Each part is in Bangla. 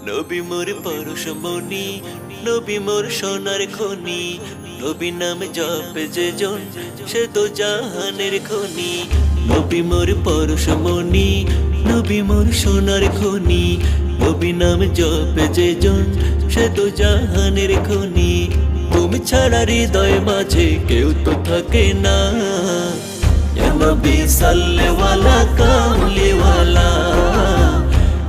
নবী মোর পরশমণি, নবী মোর সোনার খনি, নবী নামে জপে যে জন সে তো জাহানের খনি। নবী মোর পরশমণি, নবী মোর সোনার খনি, নবী নামে জপে যে জন সে তো জাহানের খনি। তুমি ছাড়া হৃদয় মাঝে কেউ তো থাকে না। ইয়া নবী সাল্লেওয়ালা কামলিওয়ালা,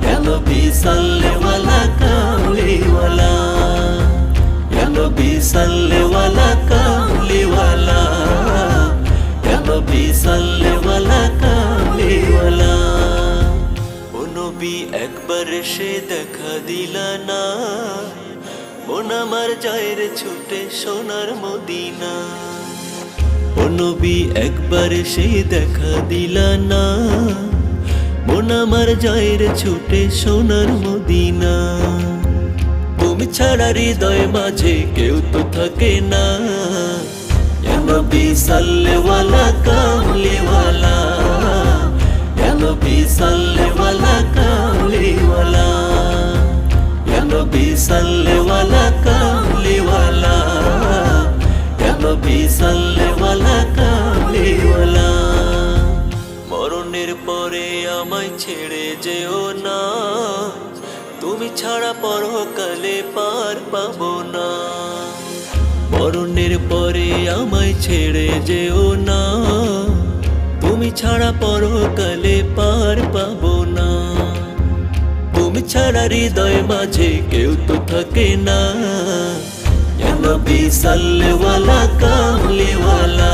ইয়া নবী সাল্লেওয়ালা কামলিওয়ালা, ইয়া নবী সাল্লেওয়ালা কামলিওয়ালা, ইয়া নবী সাল্লেওয়ালা কামলিওয়ালা। ও নবী একবার সে দেখা দিলা না, মন আমার যায় রে ছুটে সোনার মদিনা। ও নবী একবার সে দেখা দিলা না, মন আমার যায় রে ছুটে সোনার মদিনা। তুমি ছাড়া হৃদয় মাঝে কেউ তো থাকে না। ইয়া নবী সাল্লেওয়ালা কামলিওয়ালা, ইয়া নবী সাল্লেওয়ালা কামলিওয়ালা, ইয়া নবী সাল্লেওয়ালা কামলিওয়ালা, ইয়া নবী সাল্লেওয়ালা কামলিওয়ালা। মরণের পরে আমায় ছেড়ে যেও না, তুমি ছাড়া পরকালে পার পাবো না। মরণের পরে আমায় ছেড়ে যেও না, তুমি ছাড়া পরকালে পার পাবো না। তুমি ছাড়া হৃদয় মাঝে কেউ তো থাকে না। ইয়া নবী সাল্লেওয়ালা কামলিওয়ালা,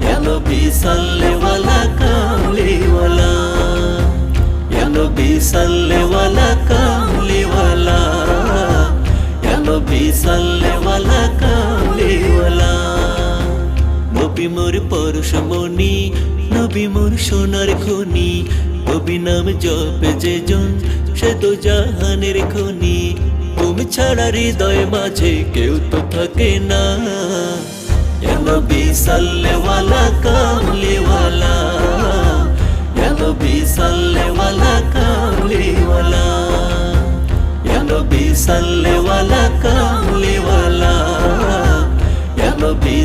ইয়া নবী সাল্লেওয়ালা কামলিওয়ালা, ইয়া নবী সাল্লেওয়ালা কামলিওয়ালা, ইয়া নবী সাল্লেওয়ালা কামলিওয়ালা। নবী মোর পরশমণি, নবী মোর সোনার খনি, নবী নাম জপে যে জন সে তো জাহানের খনি। তুমি ছাড়া হৃদয় মাঝে কেউ তো থাকে না। ইয়া নবী সাল্লেওয়ালা কামলিওয়ালা, ইয়া নবী সাল্লেওয়ালা কামলিওয়ালা, ইয়া নবী সাল্লেওয়ালা কামলিওয়ালা, ইয়া নবী